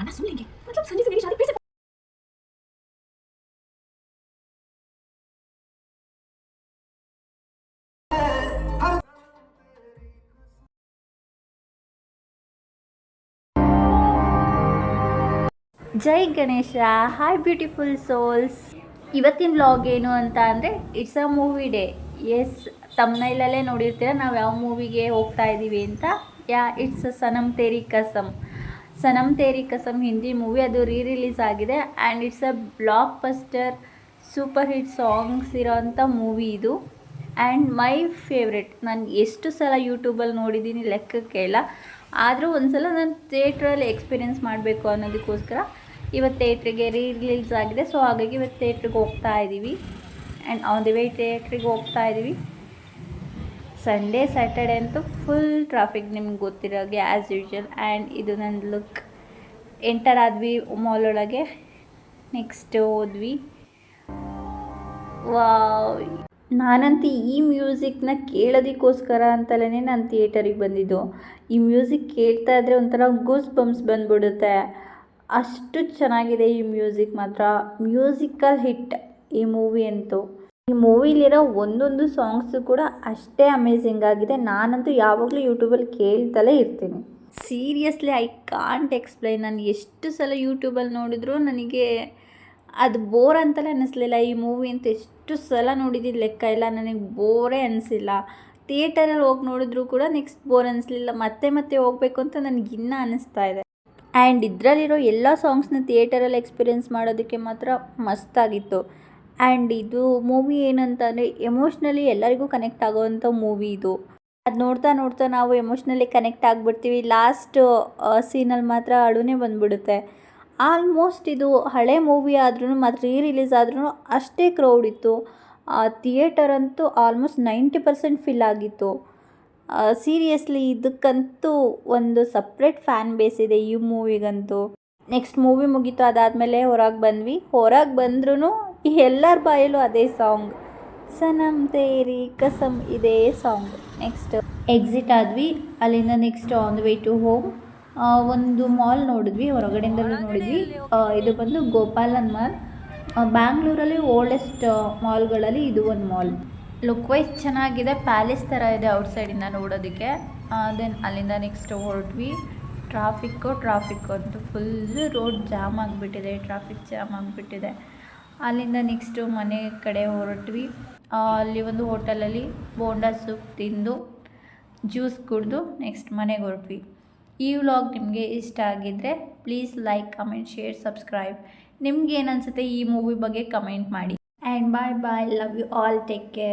गाना सुन लेंगे, मतलब संजय से मेरी शादी फिर से। Jai Ganesha. Hi beautiful souls. ಇವತ್ತಿನ ವ್ಲಾಗ್ ಏನು ಅಂತ ಅಂದರೆ it's a movie day. Yes, ತಮ್ನೈಲಲ್ಲೇ ನೋಡಿರ್ತೀರ ನಾವು ಯಾವ ಮೂವಿಗೆ ಹೋಗ್ತಾ ಇದ್ದೀವಿ ಅಂತ. ಇಟ್ಸ್ ಸನಮ್ ತೇರಿ ಕಸಮ್. ಸನಮ್ ತೇರಿ ಕಸಮ್ ಹಿಂದಿ ಮೂವಿ, ಅದು ರಿಲೀಸ್ ಆಗಿದೆ and it's a blockbuster super hit songs ಇರೋಂಥ ಮೂವಿ ಇದು. And my favourite. ನಾನು ಎಷ್ಟು ಸಲ ಯೂಟ್ಯೂಬಲ್ಲಿ ನೋಡಿದ್ದೀನಿ ಲೆಕ್ಕಕ್ಕೆ ಇಲ್ಲ, ಆದರೂ ಒಂದು ಸಲ ನಾನು ಥಿಯೇಟ್ರಲ್ಲಿ ಎಕ್ಸ್ಪೀರಿಯೆನ್ಸ್ ಮಾಡಬೇಕು ಅನ್ನೋದಕ್ಕೋಸ್ಕರ ಇವತ್ತು ಥಿಯೇಟ್ರಿಗೆ ರಿಲೀಸ್ ಆಗಿದೆ. ಸೊ ಹಾಗಾಗಿ ಇವತ್ತು ಥಿಯೇಟ್ರಿಗೆ ಹೋಗ್ತಾ ಇದ್ದೀವಿ ಆ್ಯಂಡ್ ಆನ್ ದಿ ವೇ ಥಿಯೇಟ್ರಿಗೆ ಹೋಗ್ತಾ ಇದ್ದೀವಿ. ಸಂಡೇ ಸ್ಯಾಟರ್ಡೆ ಅಂತೂ ಫುಲ್ ಟ್ರಾಫಿಕ್, ನಿಮ್ಗೆ ಗೊತ್ತಿರೋಗೆ ಆ್ಯಸ್ ಯೂಶ್ವಲ್. ಆ್ಯಂಡ್ ಇದು ನನ್ನ ಲುಕ್. ಎಂಟರ್ ಆದ್ವಿ ಮಾಲ್ ಒಳಗೆ, ನೆಕ್ಸ್ಟ್ ಹೋದ್ವಿ. ನಾನಂತೂ ಈ ಮ್ಯೂಸಿಕ್ನ ಕೇಳೋದಕ್ಕೋಸ್ಕರ ಅಂತಲೇ ನಾನು ಥಿಯೇಟರಿಗೆ ಬಂದಿದ್ದು. ಈ ಮ್ಯೂಸಿಕ್ ಕೇಳ್ತಾ ಇದ್ದರೆ ಒಂಥರ ಗೂಸ್ ಬಂಪ್ಸ್ ಬಂದ್ಬಿಡುತ್ತೆ, ಅಷ್ಟು ಚೆನ್ನಾಗಿದೆ ಈ ಮ್ಯೂಸಿಕ್. ಮಾತ್ರ ಮ್ಯೂಸಿಕಲ್ ಹಿಟ್ ಈ ಮೂವಿ ಅಂತೂ. ಈ ಮೂವಿಲಿರೋ ಒಂದೊಂದು ಸಾಂಗ್ಸು ಕೂಡ ಅಷ್ಟೇ ಅಮೇಝಿಂಗ್ ಆಗಿದೆ. ನಾನಂತೂ ಯಾವಾಗಲೂ ಯೂಟ್ಯೂಬಲ್ಲಿ ಕೇಳ್ತಲೇ ಇರ್ತೀನಿ. Seriously I can't explain. ನಾನು ಎಷ್ಟು ಸಲ ಯೂಟ್ಯೂಬಲ್ಲಿ ನೋಡಿದ್ರು ನನಗೆ ಅದು ಬೋರ್ ಅಂತಲೇ ಅನ್ನಿಸ್ಲಿಲ್ಲ. ಈ ಮೂವಿ ಅಂತ ಎಷ್ಟು ಸಲ ನೋಡಿದ್ದು ಲೆಕ್ಕ ಇಲ್ಲ, ನನಗೆ ಬೋರೇ ಅನಿಸಿಲ್ಲ. ಥಿಯೇಟರಲ್ಲಿ ಹೋಗಿ ನೋಡಿದ್ರು ಕೂಡ ನೆಕ್ಸ್ಟ್ ಬೋರ್ ಅನ್ನಿಸ್ಲಿಲ್ಲ. ಮತ್ತೆ ಮತ್ತೆ ಹೋಗಬೇಕು ಅಂತ ನನಗಿನ್ನೂ ಅನ್ನಿಸ್ತಾ ಇದೆ. ಆ್ಯಂಡ್ ಇದರಲ್ಲಿರೋ ಎಲ್ಲ ಸಾಂಗ್ಸ್ನ ಥಿಯೇಟರಲ್ಲಿ ಎಕ್ಸ್ಪೀರಿಯೆನ್ಸ್ ಮಾಡೋದಕ್ಕೆ ಮಾತ್ರ ಮಸ್ತಾಗಿತ್ತು. ಆ್ಯಂಡ್ ಇದು ಮೂವಿ ಏನಂತಂದರೆ ಎಮೋಷ್ನಲಿ ಎಲ್ಲರಿಗೂ ಕನೆಕ್ಟ್ ಆಗೋವಂಥ ಮೂವಿ ಇದು. ಅದು ನೋಡ್ತಾ ನೋಡ್ತಾ ನಾವು ಎಮೋಷ್ನಲಿ ಕನೆಕ್ಟ್ ಆಗಿಬಿಡ್ತೀವಿ. ಲಾಸ್ಟ್ ಸೀನಲ್ಲಿ ಮಾತ್ರ ಅಳುನೇ ಬಂದುಬಿಡುತ್ತೆ. ಆಲ್ಮೋಸ್ಟ್ ಇದು ಹಳೆ ಮೂವಿ ಆದ್ರೂ ಮತ್ತು ರಿಲೀಸ್ ಆದ್ರೂ ಅಷ್ಟೇ ಕ್ರೌಡ್ ಇತ್ತು. ಥಿಯೇಟರ್ ಅಂತೂ ಆಲ್ಮೋಸ್ಟ್ 90% ಫಿಲ್ ಆಗಿತ್ತು. ಸೀರಿಯಸ್ಲಿ ಇದಕ್ಕಂತೂ ಒಂದು ಸಪ್ರೇಟ್ ಫ್ಯಾನ್ ಬೇಸ್ ಇದೆ ಈ ಮೂವಿಗಂತೂ. ನೆಕ್ಸ್ಟ್ ಮೂವಿ ಮುಗೀತು, ಅದಾದಮೇಲೆ ಹೊರಗೆ ಬಂದ್ವಿ. ಹೊರಗೆ ಬಂದ್ರೂ ಎಲ್ಲರ ಬಾಯಲ್ಲೂ ಅದೇ ಸಾಂಗ್, ಸನಮ್ ತೇರಿ ಕಸಮ್, ಇದೇ ಸಾಂಗ್. ನೆಕ್ಸ್ಟ್ ಎಕ್ಸಿಟ್ ಆದ್ವಿ ಅಲ್ಲಿಂದ. Next on the way to home ಒಂದು ಮಾಲ್ ನೋಡಿದ್ವಿ, ಹೊರಗಡೆಯಿಂದಲೂ ನೋಡಿದ್ವಿ. ಇದು ಬಂದು ಗೋಪಾಲನ್ ಮಾಲ್. ಬ್ಯಾಂಗ್ಳೂರಲ್ಲಿ ಓಲ್ಡೆಸ್ಟ್ ಮಾಲ್ಗಳಲ್ಲಿ ಇದು ಒಂದು ಮಾಲ್. ಲುಕ್ ವೈಸ್ ಚೆನ್ನಾಗಿದೆ, ಪ್ಯಾಲೇಸ್ ಥರ ಇದೆ ಔಟ್ಸೈಡಿಂದ ನೋಡೋದಕ್ಕೆ. ದೆನ್ ಅಲ್ಲಿಂದ ನೆಕ್ಸ್ಟ್ ಹೊರಟ್ವಿ. ಟ್ರಾಫಿಕ್ ಅಂತೂ ಫುಲ್ಲು ರೋಡ್ ಜಾಮ್ ಆಗಿಬಿಟ್ಟಿದೆ, ಟ್ರಾಫಿಕ್ ಜಾಮ್ ಆಗಿಬಿಟ್ಟಿದೆ. ಅಲ್ಲಿಂದ ನೆಕ್ಸ್ಟು ಮನೆ ಕಡೆ ಹೊರಟ್ವಿ. ಅಲ್ಲಿ ಒಂದು ಹೋಟೆಲಲ್ಲಿ ಬೋಂಡಾ ಸೂಪ್ ತಿಂದು ಜ್ಯೂಸ್ ಕುಡಿದು ನೆಕ್ಸ್ಟ್ ಮನೆಗೆ ಹೊರಟ್ವಿ. ಈ ವ್ಲಾಗ್ ನಿಮಗೆ ಇಷ್ಟ ಆಗಿದ್ದರೆ please like, comment, share, subscribe. ನಿಮ್ಗೆ ಏನು ಅನಿಸುತ್ತೆ ಈ ಮೂವಿ ಬಗ್ಗೆ ಕಮೆಂಟ್ ಮಾಡಿ. And bye bye, love you all, take care.